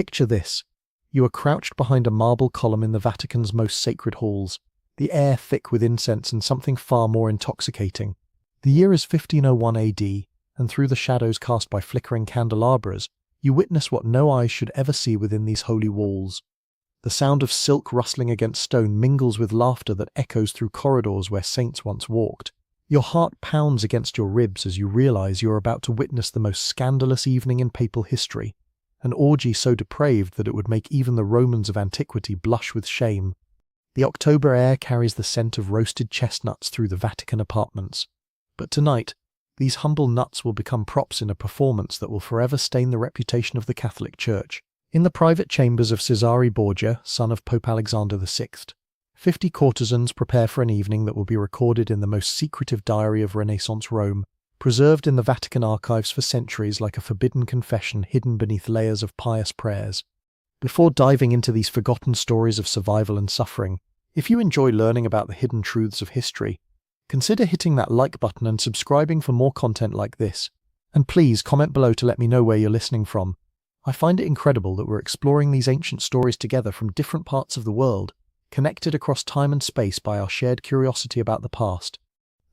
picture this. You are crouched behind a marble column in the Vatican's most sacred halls, the air thick with incense and something far more intoxicating. The year is 1501 AD, and through the shadows cast by flickering candelabras, you witness what no eyes should ever see within these holy walls. The sound of silk rustling against stone mingles with laughter that echoes through corridors where saints once walked. Your heart pounds against your ribs as you realize you are about to witness the most scandalous evening in papal history, an orgy so depraved that it would make even the Romans of antiquity blush with shame. The October air carries the scent of roasted chestnuts through the Vatican apartments. But tonight, these humble nuts will become props in a performance that will forever stain the reputation of the Catholic Church. In the private chambers of Cesare Borgia, son of Pope Alexander VI, 50 courtesans prepare for an evening that will be recorded in the most secretive diary of Renaissance Rome, preserved in the Vatican archives for centuries like a forbidden confession hidden beneath layers of pious prayers. Before diving into these forgotten stories of survival and suffering, if you enjoy learning about the hidden truths of history, consider hitting that like button and subscribing for more content like this. And please comment below to let me know where you're listening from. I find it incredible that we're exploring these ancient stories together from different parts of the world, connected across time and space by our shared curiosity about the past.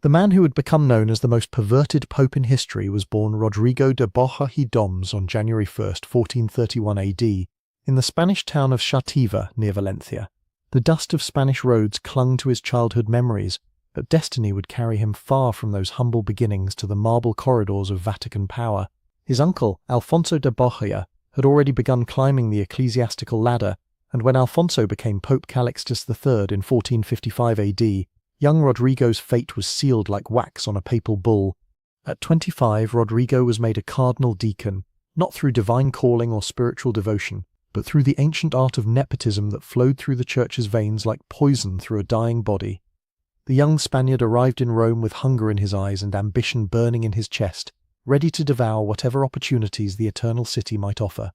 The man who would become known as the most perverted pope in history was born Rodrigo de Borja y Doms on January 1st, 1431 AD, in the Spanish town of Xàtiva near Valencia. The dust of Spanish roads clung to his childhood memories, but destiny would carry him far from those humble beginnings to the marble corridors of Vatican power. His uncle, Alfonso de Borja, had already begun climbing the ecclesiastical ladder, and when Alfonso became Pope Calixtus III in 1455 AD, young Rodrigo's fate was sealed like wax on a papal bull. At 25, Rodrigo was made a cardinal deacon, not through divine calling or spiritual devotion, but through the ancient art of nepotism that flowed through the church's veins like poison through a dying body. The young Spaniard arrived in Rome with hunger in his eyes and ambition burning in his chest, ready to devour whatever opportunities the eternal city might offer.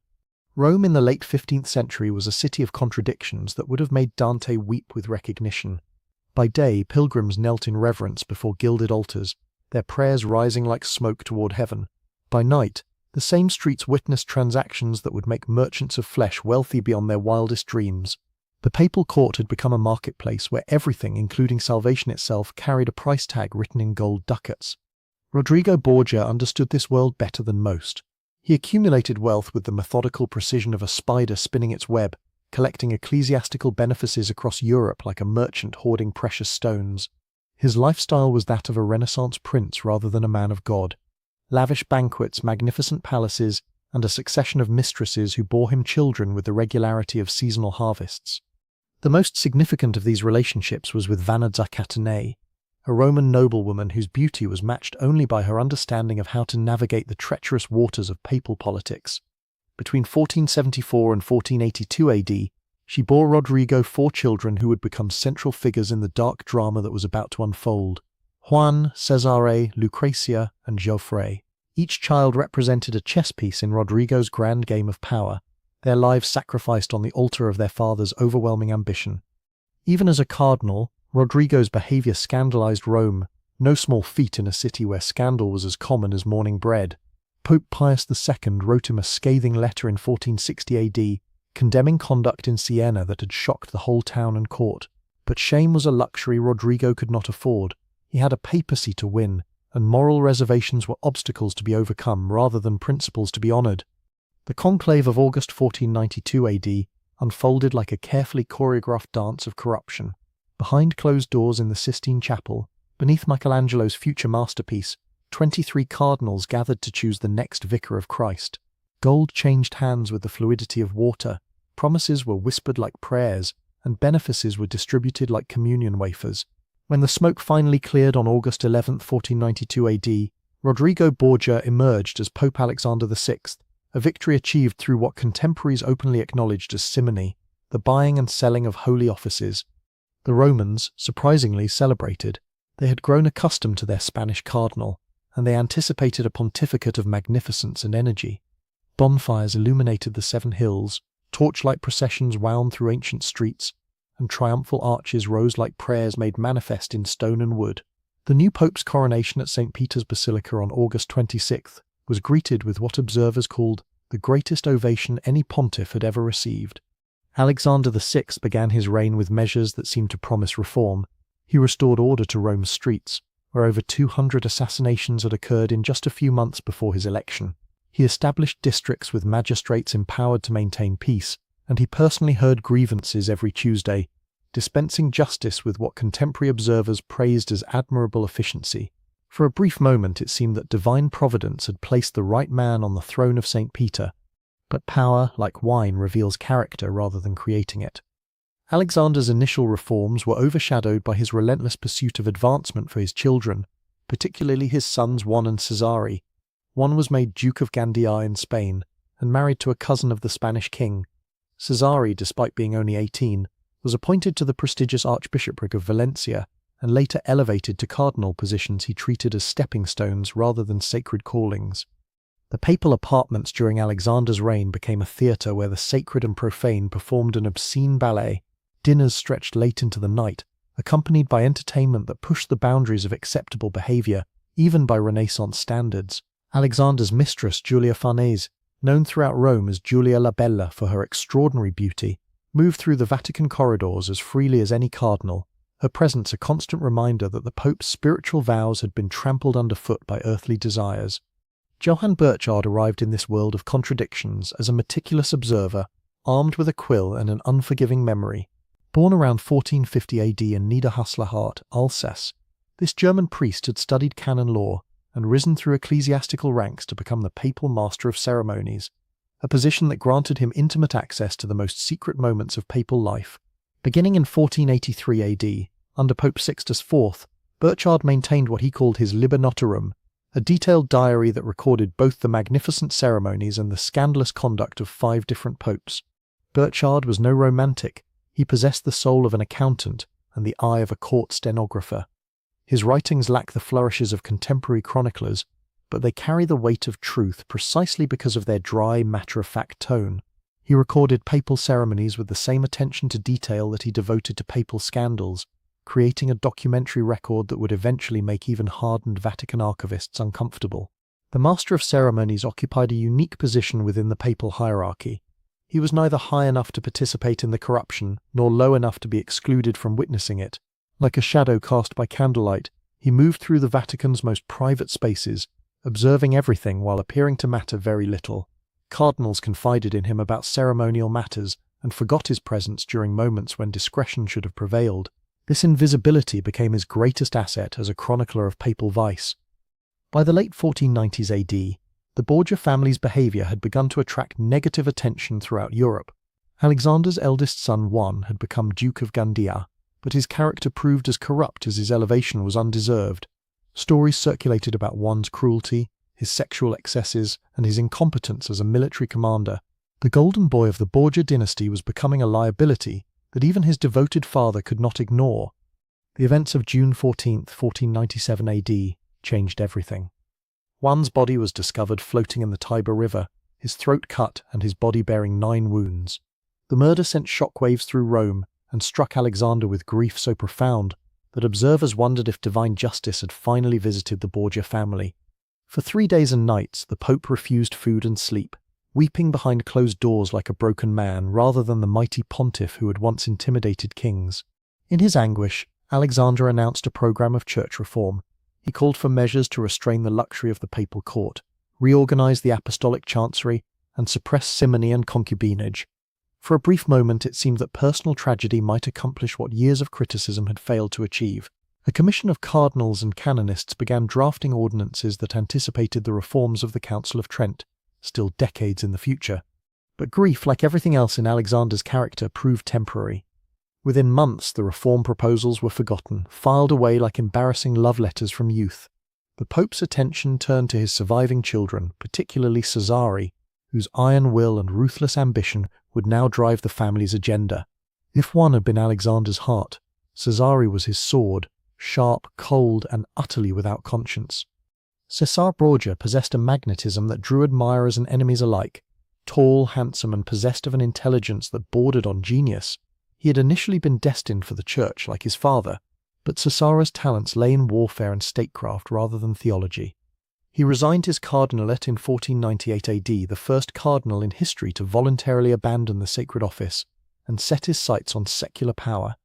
Rome in the late 15th century was a city of contradictions that would have made Dante weep with recognition. By day, pilgrims knelt in reverence before gilded altars, their prayers rising like smoke toward heaven. By night, the same streets witnessed transactions that would make merchants of flesh wealthy beyond their wildest dreams. The papal court had become a marketplace where everything, including salvation itself, carried a price tag written in gold ducats. Rodrigo Borgia understood this world better than most. He accumulated wealth with the methodical precision of a spider spinning its web, collecting ecclesiastical benefices across Europe like a merchant hoarding precious stones. His lifestyle was that of a Renaissance prince rather than a man of God. Lavish banquets, magnificent palaces, and a succession of mistresses who bore him children with the regularity of seasonal harvests. The most significant of these relationships was with Vanna Zaccatanei, a Roman noblewoman whose beauty was matched only by her understanding of how to navigate the treacherous waters of papal politics. Between 1474 and 1482 AD, she bore Rodrigo 4 children who would become central figures in the dark drama that was about to unfold: Juan, Cesare, Lucrezia, and Geoffrey. Each child represented a chess piece in Rodrigo's grand game of power, their lives sacrificed on the altar of their father's overwhelming ambition. Even as a cardinal, Rodrigo's behavior scandalized Rome, no small feat in a city where scandal was as common as morning bread. Pope Pius II wrote him a scathing letter in 1460 AD, condemning conduct in Siena that had shocked the whole town and court. But shame was a luxury Rodrigo could not afford. He had a papacy to win, and moral reservations were obstacles to be overcome rather than principles to be honored. The conclave of August 1492 AD unfolded like a carefully choreographed dance of corruption. Behind closed doors in the Sistine Chapel, beneath Michelangelo's future masterpiece, 23 cardinals gathered to choose the next vicar of Christ. Gold changed hands with the fluidity of water, promises were whispered like prayers, and benefices were distributed like communion wafers. When the smoke finally cleared on August 11, 1492 AD, Rodrigo Borgia emerged as Pope Alexander VI, a victory achieved through what contemporaries openly acknowledged as simony, the buying and selling of holy offices. The Romans, surprisingly, celebrated. They had grown accustomed to their Spanish cardinal, and they anticipated a pontificate of magnificence and energy. Bonfires illuminated the 7 hills, torchlight processions wound through ancient streets, and triumphal arches rose like prayers made manifest in stone and wood. The new pope's coronation at St. Peter's Basilica on August 26th was greeted with what observers called the greatest ovation any pontiff had ever received. Alexander VI began his reign with measures that seemed to promise reform. He restored order to Rome's streets, where over 200 assassinations had occurred in just a few months before his election. He established districts with magistrates empowered to maintain peace, and he personally heard grievances every Tuesday, dispensing justice with what contemporary observers praised as admirable efficiency. For a brief moment it seemed that divine providence had placed the right man on the throne of St. Peter, but power, like wine, reveals character rather than creating it. Alexander's initial reforms were overshadowed by his relentless pursuit of advancement for his children, particularly his sons Juan and Cesare. Juan was made Duke of Gandia in Spain and married to a cousin of the Spanish king. Cesare, despite being only 18, was appointed to the prestigious Archbishopric of Valencia and later elevated to cardinal positions he treated as stepping stones rather than sacred callings. The papal apartments during Alexander's reign became a theatre where the sacred and profane performed an obscene ballet. Dinners stretched late into the night, accompanied by entertainment that pushed the boundaries of acceptable behaviour, even by Renaissance standards. Alexander's mistress, Julia Farnese, known throughout Rome as Julia la Bella for her extraordinary beauty, moved through the Vatican corridors as freely as any cardinal, her presence a constant reminder that the Pope's spiritual vows had been trampled underfoot by earthly desires. Johann Burchard arrived in this world of contradictions as a meticulous observer, armed with a quill and an unforgiving memory. Born around 1450 AD in Niederhaslerhardt, Alsace, this German priest had studied canon law and risen through ecclesiastical ranks to become the papal master of ceremonies, a position that granted him intimate access to the most secret moments of papal life. Beginning in 1483 AD, under Pope Sixtus IV, Burchard maintained what he called his Liber Notarum, a detailed diary that recorded both the magnificent ceremonies and the scandalous conduct of 5 different popes. Burchard was no romantic. He possessed the soul of an accountant and the eye of a court stenographer. His writings lack the flourishes of contemporary chroniclers, but they carry the weight of truth precisely because of their dry, matter-of-fact tone. He recorded papal ceremonies with the same attention to detail that he devoted to papal scandals, creating a documentary record that would eventually make even hardened Vatican archivists uncomfortable. The Master of Ceremonies occupied a unique position within the papal hierarchy. He was neither high enough to participate in the corruption, nor low enough to be excluded from witnessing it. Like a shadow cast by candlelight, he moved through the Vatican's most private spaces, observing everything while appearing to matter very little. Cardinals confided in him about ceremonial matters and forgot his presence during moments when discretion should have prevailed. This invisibility became his greatest asset as a chronicler of papal vice. By the late 1490s AD, the Borgia family's behaviour had begun to attract negative attention throughout Europe. Alexander's eldest son Juan had become Duke of Gandia, but his character proved as corrupt as his elevation was undeserved. Stories circulated about Juan's cruelty, his sexual excesses, and his incompetence as a military commander. The golden boy of the Borgia dynasty was becoming a liability that even his devoted father could not ignore. The events of June 14, 1497 AD changed everything. Juan's body was discovered floating in the Tiber River, his throat cut and his body bearing 9 wounds. The murder sent shockwaves through Rome and struck Alexander with grief so profound that observers wondered if divine justice had finally visited the Borgia family. For 3 days and nights, the Pope refused food and sleep, weeping behind closed doors like a broken man rather than the mighty pontiff who had once intimidated kings. In his anguish, Alexander announced a program of church reform. He called for measures to restrain the luxury of the papal court, reorganize the apostolic chancery, and suppress simony and concubinage. For a brief moment it seemed that personal tragedy might accomplish what years of criticism had failed to achieve. A commission of cardinals and canonists began drafting ordinances that anticipated the reforms of the Council of Trent, still decades in the future. But grief, like everything else in Alexander's character, proved temporary. Within months, the reform proposals were forgotten, filed away like embarrassing love letters from youth. The Pope's attention turned to his surviving children, particularly Cesare, whose iron will and ruthless ambition would now drive the family's agenda. If one had been Alexander's heart, Cesare was his sword, sharp, cold, and utterly without conscience. Cesare Borgia possessed a magnetism that drew admirers and enemies alike. Tall, handsome, and possessed of an intelligence that bordered on genius, he had initially been destined for the church like his father, but Cesare's talents lay in warfare and statecraft rather than theology. He resigned his cardinalate in 1498 AD, the first cardinal in history to voluntarily abandon the sacred office, and set his sights on secular power.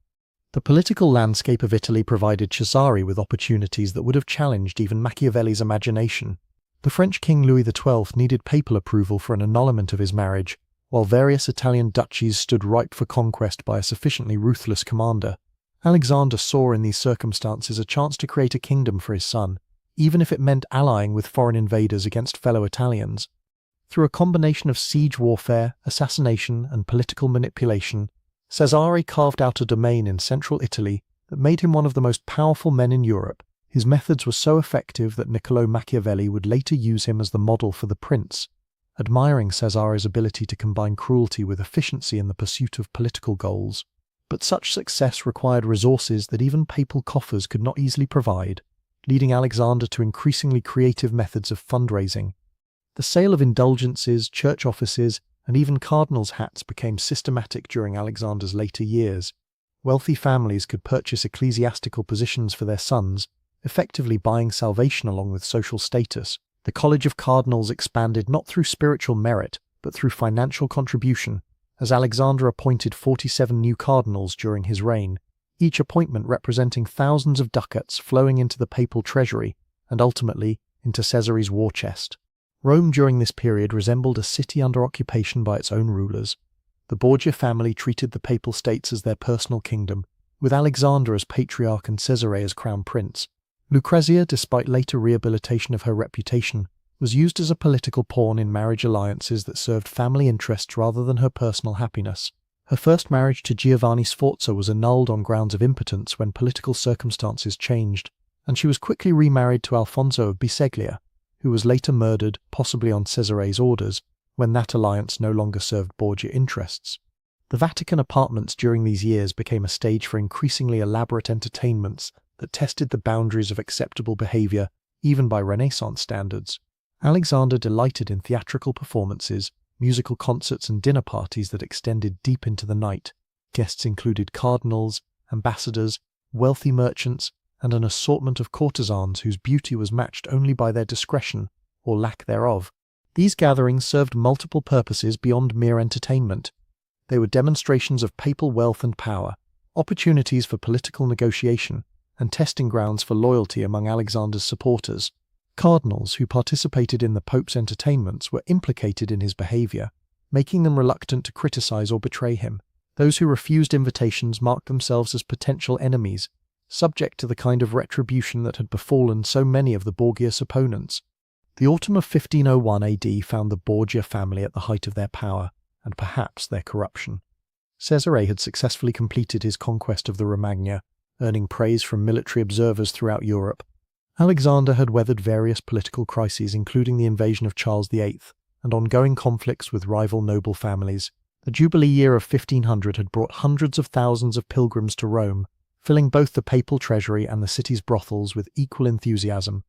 The political landscape of Italy provided Cesare with opportunities that would have challenged even Machiavelli's imagination. The French King Louis XII needed papal approval for an annulment of his marriage, while various Italian duchies stood ripe for conquest by a sufficiently ruthless commander. Alexander saw in these circumstances a chance to create a kingdom for his son, even if it meant allying with foreign invaders against fellow Italians. Through a combination of siege warfare, assassination, and political manipulation, Cesare carved out a domain in central Italy that made him one of the most powerful men in Europe. His methods were so effective that Niccolò Machiavelli would later use him as the model for the prince, admiring Cesare's ability to combine cruelty with efficiency in the pursuit of political goals. But such success required resources that even papal coffers could not easily provide, leading Alexander to increasingly creative methods of fundraising. The sale of indulgences, church offices, and even cardinals' hats became systematic during Alexander's later years. Wealthy families could purchase ecclesiastical positions for their sons, effectively buying salvation along with social status. The College of Cardinals expanded not through spiritual merit, but through financial contribution, as Alexander appointed 47 new cardinals during his reign, each appointment representing thousands of ducats flowing into the papal treasury and ultimately into Caesare's war chest. Rome during this period resembled a city under occupation by its own rulers. The Borgia family treated the papal states as their personal kingdom, with Alexander as patriarch and Cesare as crown prince. Lucrezia, despite later rehabilitation of her reputation, was used as a political pawn in marriage alliances that served family interests rather than her personal happiness. Her first marriage to Giovanni Sforza was annulled on grounds of impotence when political circumstances changed, and she was quickly remarried to Alfonso of Biseglia, who was later murdered, possibly on Cesare's orders, when that alliance no longer served Borgia interests. The Vatican apartments during these years became a stage for increasingly elaborate entertainments that tested the boundaries of acceptable behavior, even by Renaissance standards. Alexander delighted in theatrical performances, musical concerts and dinner parties that extended deep into the night. Guests included cardinals, ambassadors, wealthy merchants, and an assortment of courtesans whose beauty was matched only by their discretion, or lack thereof. These gatherings served multiple purposes beyond mere entertainment. They were demonstrations of papal wealth and power, opportunities for political negotiation, and testing grounds for loyalty among Alexander's supporters. Cardinals who participated in the Pope's entertainments were implicated in his behavior, making them reluctant to criticize or betray him. Those who refused invitations marked themselves as potential enemies, subject to the kind of retribution that had befallen so many of the Borgia's opponents. The autumn of 1501 AD found the Borgia family at the height of their power, and perhaps their corruption. Cesare had successfully completed his conquest of the Romagna, earning praise from military observers throughout Europe. Alexander had weathered various political crises, including the invasion of Charles VIII, and ongoing conflicts with rival noble families. The Jubilee year of 1500 had brought hundreds of thousands of pilgrims to Rome, filling both the papal treasury and the city's brothels with equal enthusiasm.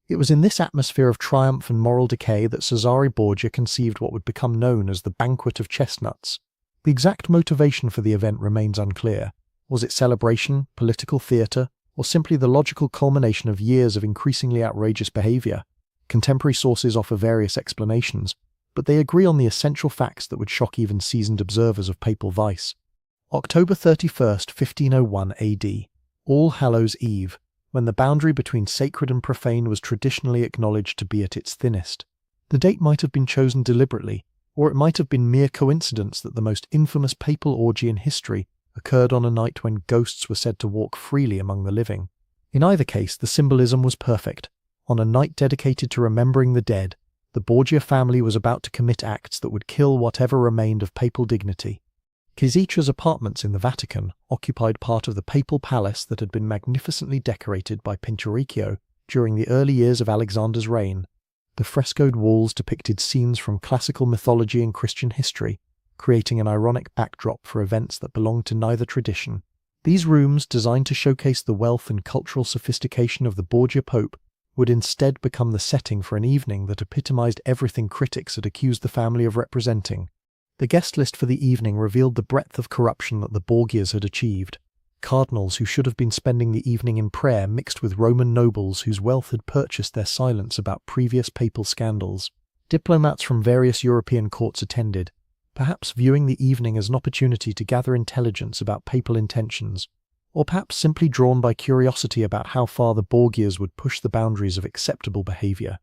It was in this atmosphere of triumph and moral decay that Cesare Borgia conceived what would become known as the Banquet of Chestnuts. The exact motivation for the event remains unclear. Was it celebration, political theatre, or simply the logical culmination of years of increasingly outrageous behaviour? Contemporary sources offer various explanations, but they agree on the essential facts that would shock even seasoned observers of papal vice. October 31st, 1501 AD, All Hallows' Eve, when the boundary between sacred and profane was traditionally acknowledged to be at its thinnest. The date might have been chosen deliberately, or it might have been mere coincidence that the most infamous papal orgy in history occurred on a night when ghosts were said to walk freely among the living. In either case, the symbolism was perfect. On a night dedicated to remembering the dead, the Borgia family was about to commit acts that would kill whatever remained of papal dignity. Chisitra's apartments in the Vatican occupied part of the papal palace that had been magnificently decorated by Pinturicchio during the early years of Alexander's reign. The frescoed walls depicted scenes from classical mythology and Christian history, creating an ironic backdrop for events that belonged to neither tradition. These rooms, designed to showcase the wealth and cultural sophistication of the Borgia Pope, would instead become the setting for an evening that epitomized everything critics had accused the family of representing. The guest list for the evening revealed the breadth of corruption that the Borgias had achieved. Cardinals who should have been spending the evening in prayer mixed with Roman nobles whose wealth had purchased their silence about previous papal scandals. Diplomats from various European courts attended, perhaps viewing the evening as an opportunity to gather intelligence about papal intentions, or perhaps simply drawn by curiosity about how far the Borgias would push the boundaries of acceptable behavior.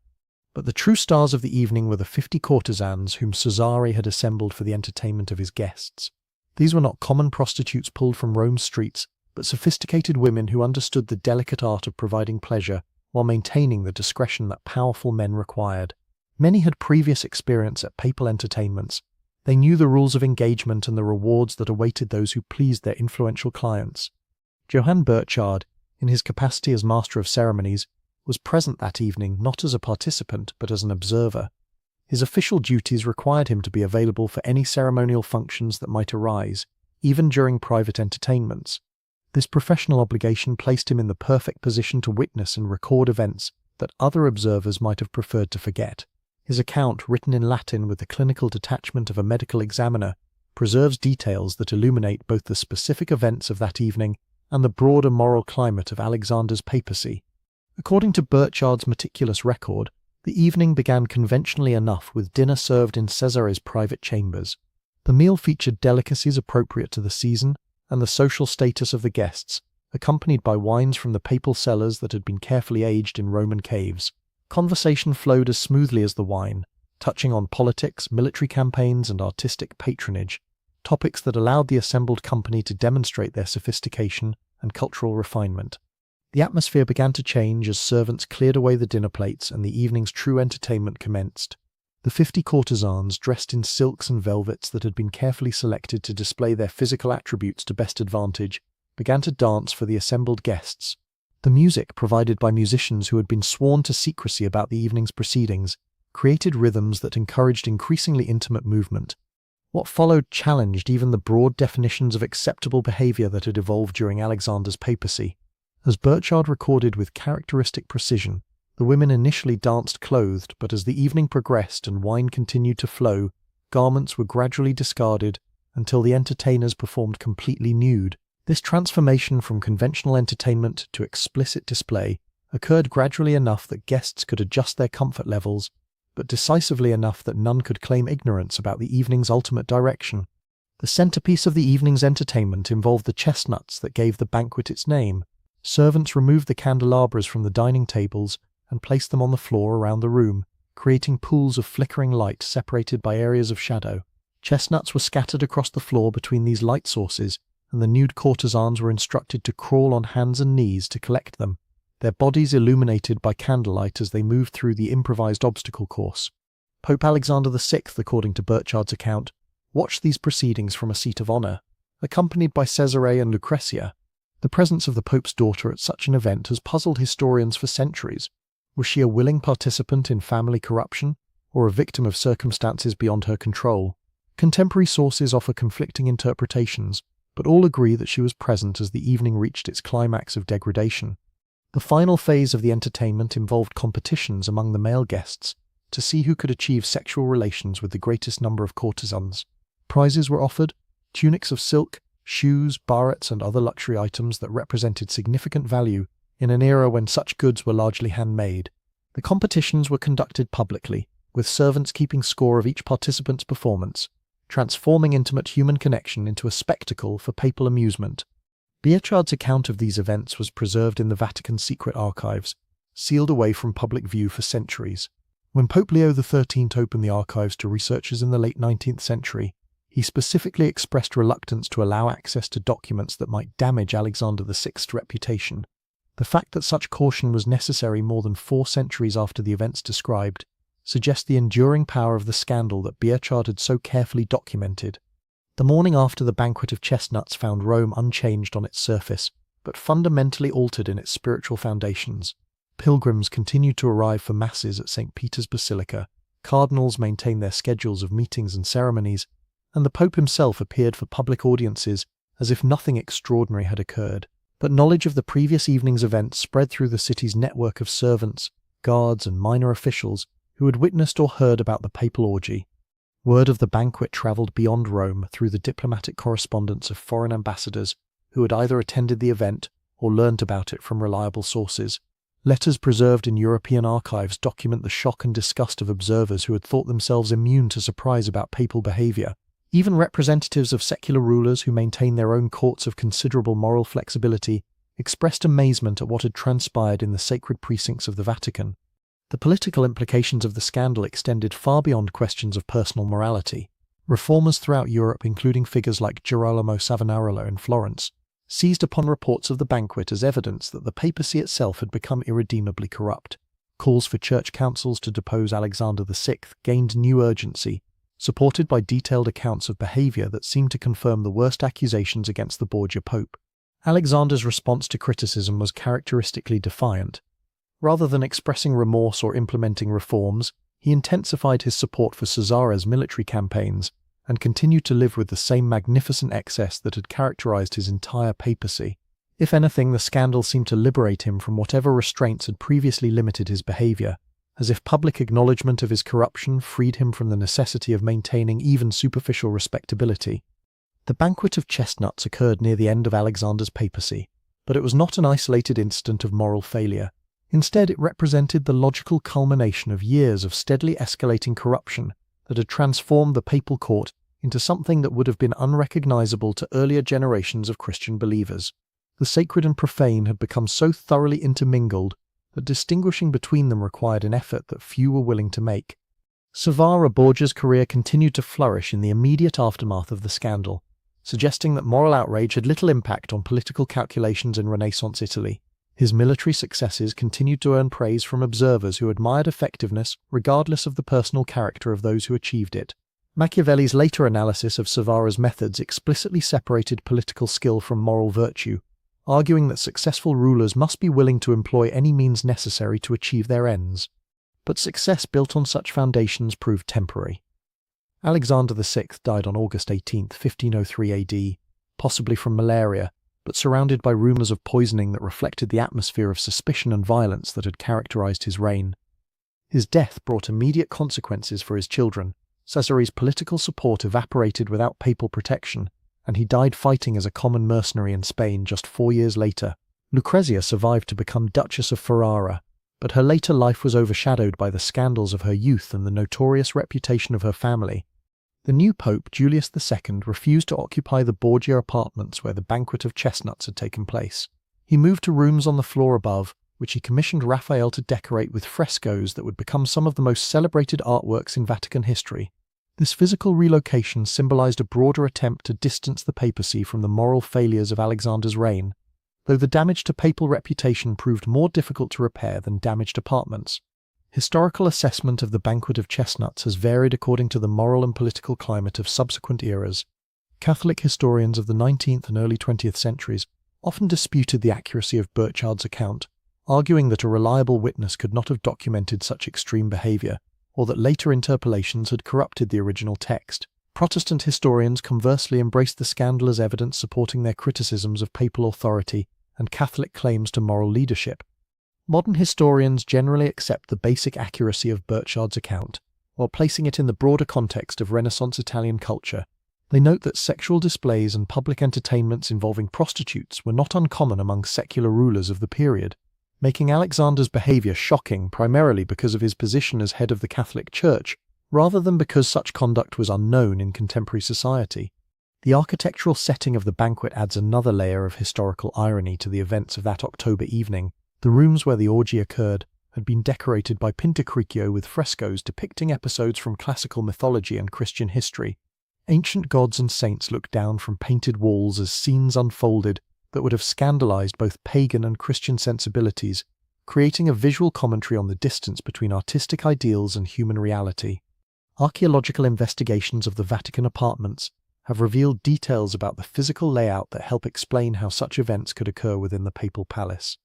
But the true stars of the evening were the 50 courtesans whom Cesare had assembled for the entertainment of his guests. These were not common prostitutes pulled from Rome's streets, but sophisticated women who understood the delicate art of providing pleasure while maintaining the discretion that powerful men required. Many had previous experience at papal entertainments. They knew the rules of engagement and the rewards that awaited those who pleased their influential clients. Johann Burchard, in his capacity as master of ceremonies, was present that evening not as a participant but as an observer. His official duties required him to be available for any ceremonial functions that might arise, even during private entertainments. This professional obligation placed him in the perfect position to witness and record events that other observers might have preferred to forget. His account, written in Latin with the clinical detachment of a medical examiner, preserves details that illuminate both the specific events of that evening and the broader moral climate of Alexander's papacy. According to Burchard's meticulous record, the evening began conventionally enough with dinner served in Cesare's private chambers. The meal featured delicacies appropriate to the season and the social status of the guests, accompanied by wines from the papal cellars that had been carefully aged in Roman caves. Conversation flowed as smoothly as the wine, touching on politics, military campaigns, and artistic patronage, topics that allowed the assembled company to demonstrate their sophistication and cultural refinement. The atmosphere began to change as servants cleared away the dinner plates and the evening's true entertainment commenced. The 50 courtesans, dressed in silks and velvets that had been carefully selected to display their physical attributes to best advantage, began to dance for the assembled guests. The music, provided by musicians who had been sworn to secrecy about the evening's proceedings, created rhythms that encouraged increasingly intimate movement. What followed challenged even the broad definitions of acceptable behavior that had evolved during Alexander's papacy. As Burchard recorded with characteristic precision, the women initially danced clothed, but as the evening progressed and wine continued to flow, garments were gradually discarded until the entertainers performed completely nude. This transformation from conventional entertainment to explicit display occurred gradually enough that guests could adjust their comfort levels, but decisively enough that none could claim ignorance about the evening's ultimate direction. The centerpiece of the evening's entertainment involved the chestnuts that gave the banquet its name. Servants removed the candelabras from the dining tables and placed them on the floor around the room, creating pools of flickering light separated by areas of shadow. Chestnuts were scattered across the floor between these light sources, and the nude courtesans were instructed to crawl on hands and knees to collect them, their bodies illuminated by candlelight as they moved through the improvised obstacle course. Pope Alexander VI, according to Burchard's account, watched these proceedings from a seat of honor, accompanied by Cesare and Lucrezia. The presence of the Pope's daughter at such an event has puzzled historians for centuries. Was she a willing participant in family corruption, or a victim of circumstances beyond her control? Contemporary sources offer conflicting interpretations, but all agree that she was present as the evening reached its climax of degradation. The final phase of the entertainment involved competitions among the male guests to see who could achieve sexual relations with the greatest number of courtesans. Prizes were offered: tunics of silk, shoes, barrets, and other luxury items that represented significant value in an era when such goods were largely handmade. The competitions were conducted publicly, with servants keeping score of each participant's performance, transforming intimate human connection into a spectacle for papal amusement. Burchard's account of these events was preserved in the Vatican's secret archives, sealed away from public view for centuries. When Pope Leo XIII opened the archives to researchers in the late 19th century, he specifically expressed reluctance to allow access to documents that might damage Alexander VI's reputation. The fact that such caution was necessary more than 4 centuries after the events described suggests the enduring power of the scandal that Burchard had so carefully documented. The morning after the banquet of chestnuts found Rome unchanged on its surface, but fundamentally altered in its spiritual foundations. Pilgrims continued to arrive for masses at St. Peter's Basilica, cardinals maintained their schedules of meetings and ceremonies, and the Pope himself appeared for public audiences as if nothing extraordinary had occurred. But knowledge of the previous evening's events spread through the city's network of servants, guards, and minor officials who had witnessed or heard about the papal orgy. Word of the banquet travelled beyond Rome through the diplomatic correspondence of foreign ambassadors who had either attended the event or learnt about it from reliable sources. Letters preserved in European archives document the shock and disgust of observers who had thought themselves immune to surprise about papal behaviour. Even representatives of secular rulers who maintained their own courts of considerable moral flexibility expressed amazement at what had transpired in the sacred precincts of the Vatican. The political implications of the scandal extended far beyond questions of personal morality. Reformers throughout Europe, including figures like Girolamo Savonarola in Florence, seized upon reports of the banquet as evidence that the papacy itself had become irredeemably corrupt. Calls for church councils to depose Alexander VI gained new urgency, supported by detailed accounts of behaviour that seemed to confirm the worst accusations against the Borgia Pope. Alexander's response to criticism was characteristically defiant. Rather than expressing remorse or implementing reforms, he intensified his support for Caesare's military campaigns and continued to live with the same magnificent excess that had characterized his entire papacy. If anything, the scandal seemed to liberate him from whatever restraints had previously limited his behavior, as if public acknowledgement of his corruption freed him from the necessity of maintaining even superficial respectability. The banquet of chestnuts occurred near the end of Alexander's papacy, but it was not an isolated incident of moral failure. Instead, it represented the logical culmination of years of steadily escalating corruption that had transformed the papal court into something that would have been unrecognizable to earlier generations of Christian believers. The sacred and profane had become so thoroughly intermingled that distinguishing between them required an effort that few were willing to make. Savara Borgia's career continued to flourish in the immediate aftermath of the scandal, suggesting that moral outrage had little impact on political calculations in Renaissance Italy. His military successes continued to earn praise from observers who admired effectiveness regardless of the personal character of those who achieved it. Machiavelli's later analysis of Savara's methods explicitly separated political skill from moral virtue, arguing that successful rulers must be willing to employ any means necessary to achieve their ends. But success built on such foundations proved temporary. Alexander VI died on August 18, 1503 AD, possibly from malaria, but surrounded by rumours of poisoning that reflected the atmosphere of suspicion and violence that had characterised his reign. His death brought immediate consequences for his children. Cesare's political support evaporated without papal protection, and he died fighting as a common mercenary in Spain just 4 years later. Lucrezia survived to become Duchess of Ferrara, but her later life was overshadowed by the scandals of her youth and the notorious reputation of her family. The new Pope, Julius II, refused to occupy the Borgia apartments where the banquet of chestnuts had taken place. He moved to rooms on the floor above, which he commissioned Raphael to decorate with frescoes that would become some of the most celebrated artworks in Vatican history. This physical relocation symbolized a broader attempt to distance the papacy from the moral failures of Alexander's reign, though the damage to papal reputation proved more difficult to repair than damaged apartments. Historical assessment of the banquet of chestnuts has varied according to the moral and political climate of subsequent eras. Catholic historians of the 19th and early 20th centuries often disputed the accuracy of Burchard's account, arguing that a reliable witness could not have documented such extreme behaviour, or that later interpolations had corrupted the original text. Protestant historians conversely embraced the scandal as evidence supporting their criticisms of papal authority and Catholic claims to moral leadership. Modern historians generally accept the basic accuracy of Burchard's account, while placing it in the broader context of Renaissance Italian culture. They note that sexual displays and public entertainments involving prostitutes were not uncommon among secular rulers of the period, making Alexander's behaviour shocking primarily because of his position as head of the Catholic Church, rather than because such conduct was unknown in contemporary society. The architectural setting of the banquet adds another layer of historical irony to the events of that October evening. The rooms where the orgy occurred had been decorated by Pinturicchio with frescoes depicting episodes from classical mythology and Christian history. Ancient gods and saints looked down from painted walls as scenes unfolded that would have scandalized both pagan and Christian sensibilities, creating a visual commentary on the distance between artistic ideals and human reality. Archaeological investigations of the Vatican apartments have revealed details about the physical layout that help explain how such events could occur within the papal palace.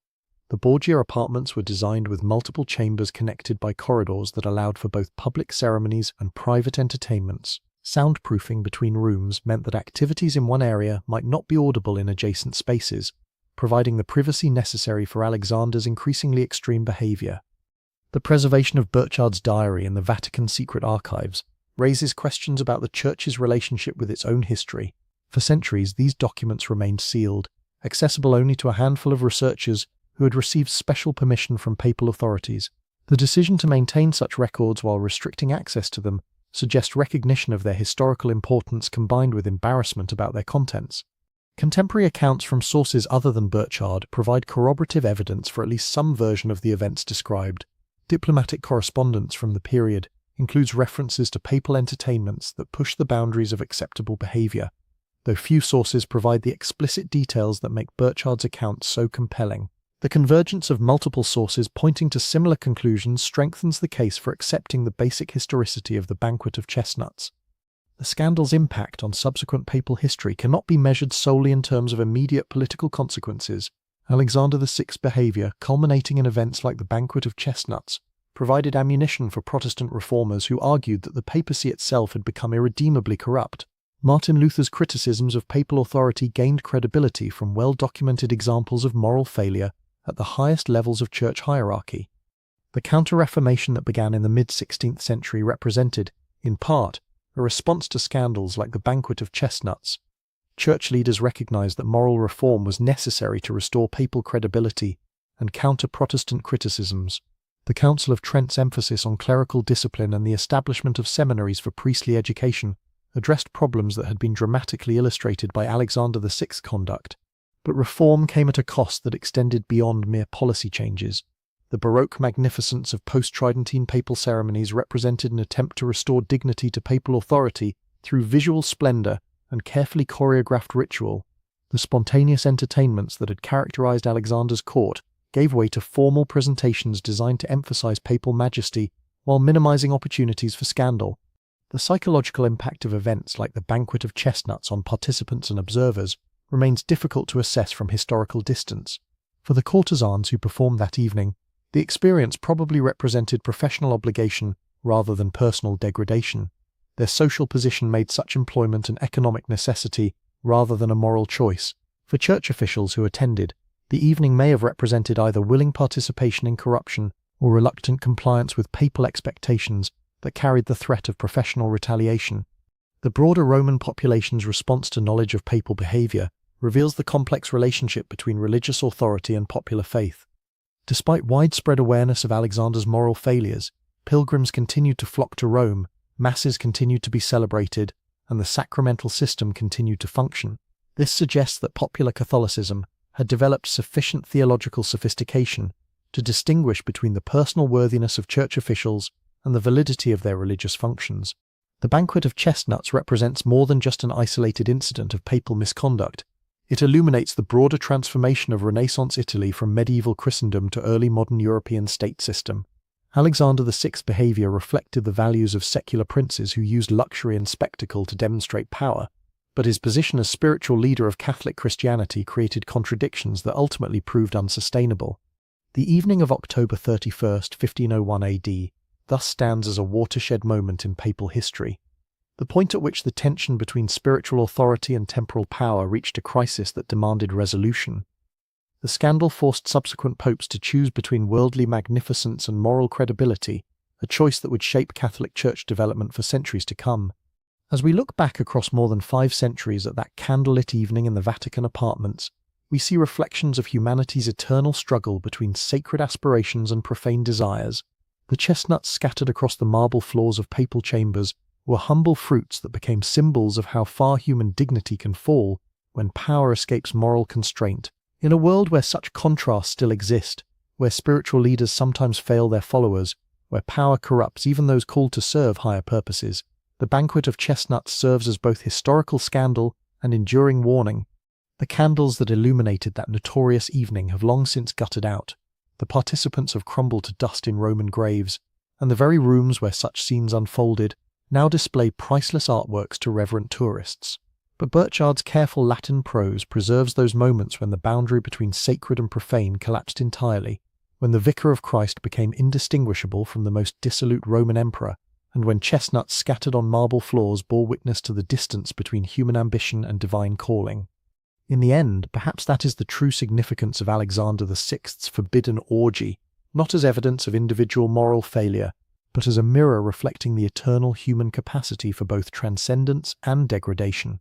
The Borgia apartments were designed with multiple chambers connected by corridors that allowed for both public ceremonies and private entertainments. Soundproofing between rooms meant that activities in one area might not be audible in adjacent spaces, providing the privacy necessary for Alexander's increasingly extreme behavior. The preservation of Burchard's diary in the Vatican secret archives raises questions about the Church's relationship with its own history. For centuries, these documents remained sealed, accessible only to a handful of researchers who had received special permission from papal authorities. The decision to maintain such records while restricting access to them suggests recognition of their historical importance combined with embarrassment about their contents. Contemporary accounts from sources other than Burchard provide corroborative evidence for at least some version of the events described. Diplomatic correspondence from the period includes references to papal entertainments that push the boundaries of acceptable behavior, though few sources provide the explicit details that make Burchard's account so compelling. The convergence of multiple sources pointing to similar conclusions strengthens the case for accepting the basic historicity of the Banquet of Chestnuts. The scandal's impact on subsequent papal history cannot be measured solely in terms of immediate political consequences. Alexander VI's behavior, culminating in events like the Banquet of Chestnuts, provided ammunition for Protestant reformers who argued that the papacy itself had become irredeemably corrupt. Martin Luther's criticisms of papal authority gained credibility from well-documented examples of moral failure at the highest levels of church hierarchy. The Counter-Reformation that began in the mid-16th century represented, in part, a response to scandals like the Banquet of Chestnuts. Church leaders recognized that moral reform was necessary to restore papal credibility and counter Protestant criticisms. The Council of Trent's emphasis on clerical discipline and the establishment of seminaries for priestly education addressed problems that had been dramatically illustrated by Alexander VI's conduct. But reform came at a cost that extended beyond mere policy changes. The Baroque magnificence of post-Tridentine papal ceremonies represented an attempt to restore dignity to papal authority through visual splendor and carefully choreographed ritual. The spontaneous entertainments that had characterized Alexander's court gave way to formal presentations designed to emphasize papal majesty while minimizing opportunities for scandal. The psychological impact of events like the Banquet of Chestnuts on participants and observers remains difficult to assess from historical distance. For the courtesans who performed that evening, the experience probably represented professional obligation rather than personal degradation. Their social position made such employment an economic necessity rather than a moral choice. For church officials who attended, the evening may have represented either willing participation in corruption or reluctant compliance with papal expectations that carried the threat of professional retaliation. The broader Roman population's response to knowledge of papal behavior reveals the complex relationship between religious authority and popular faith. Despite widespread awareness of Alexander's moral failures, pilgrims continued to flock to Rome, masses continued to be celebrated, and the sacramental system continued to function. This suggests that popular Catholicism had developed sufficient theological sophistication to distinguish between the personal worthiness of church officials and the validity of their religious functions. The Banquet of Chestnuts represents more than just an isolated incident of papal misconduct. It illuminates the broader transformation of Renaissance Italy from medieval Christendom to early modern European state system. Alexander VI's behavior reflected the values of secular princes who used luxury and spectacle to demonstrate power, but his position as spiritual leader of Catholic Christianity created contradictions that ultimately proved unsustainable. The evening of October 31st, 1501 AD, thus stands as a watershed moment in papal history, the point at which the tension between spiritual authority and temporal power reached a crisis that demanded resolution. The scandal forced subsequent popes to choose between worldly magnificence and moral credibility, a choice that would shape Catholic Church development for centuries to come. As we look back across more than 5 centuries at that candlelit evening in the Vatican apartments, we see reflections of humanity's eternal struggle between sacred aspirations and profane desires. The chestnuts scattered across the marble floors of papal chambers were humble fruits that became symbols of how far human dignity can fall when power escapes moral constraint. In a world where such contrasts still exist, where spiritual leaders sometimes fail their followers, where power corrupts even those called to serve higher purposes, the Banquet of Chestnuts serves as both historical scandal and enduring warning. The candles that illuminated that notorious evening have long since guttered out. The participants have crumbled to dust in Roman graves, and the very rooms where such scenes unfolded now display priceless artworks to reverent tourists. But Burchard's careful Latin prose preserves those moments when the boundary between sacred and profane collapsed entirely, when the Vicar of Christ became indistinguishable from the most dissolute Roman emperor, and when chestnuts scattered on marble floors bore witness to the distance between human ambition and divine calling. In the end, perhaps that is the true significance of Alexander VI's forbidden orgy, not as evidence of individual moral failure, but as a mirror reflecting the eternal human capacity for both transcendence and degradation.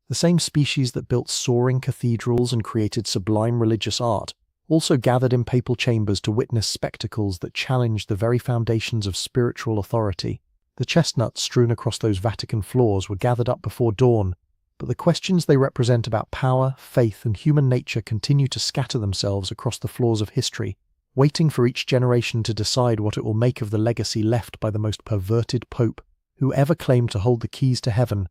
The same species that built soaring cathedrals and created sublime religious art also gathered in papal chambers to witness spectacles that challenged the very foundations of spiritual authority. The chestnuts strewn across those Vatican floors were gathered up before dawn, but the questions they represent about power, faith, and human nature continue to scatter themselves across the floors of history, waiting for each generation to decide what it will make of the legacy left by the most perverted pope who ever claimed to hold the keys to heaven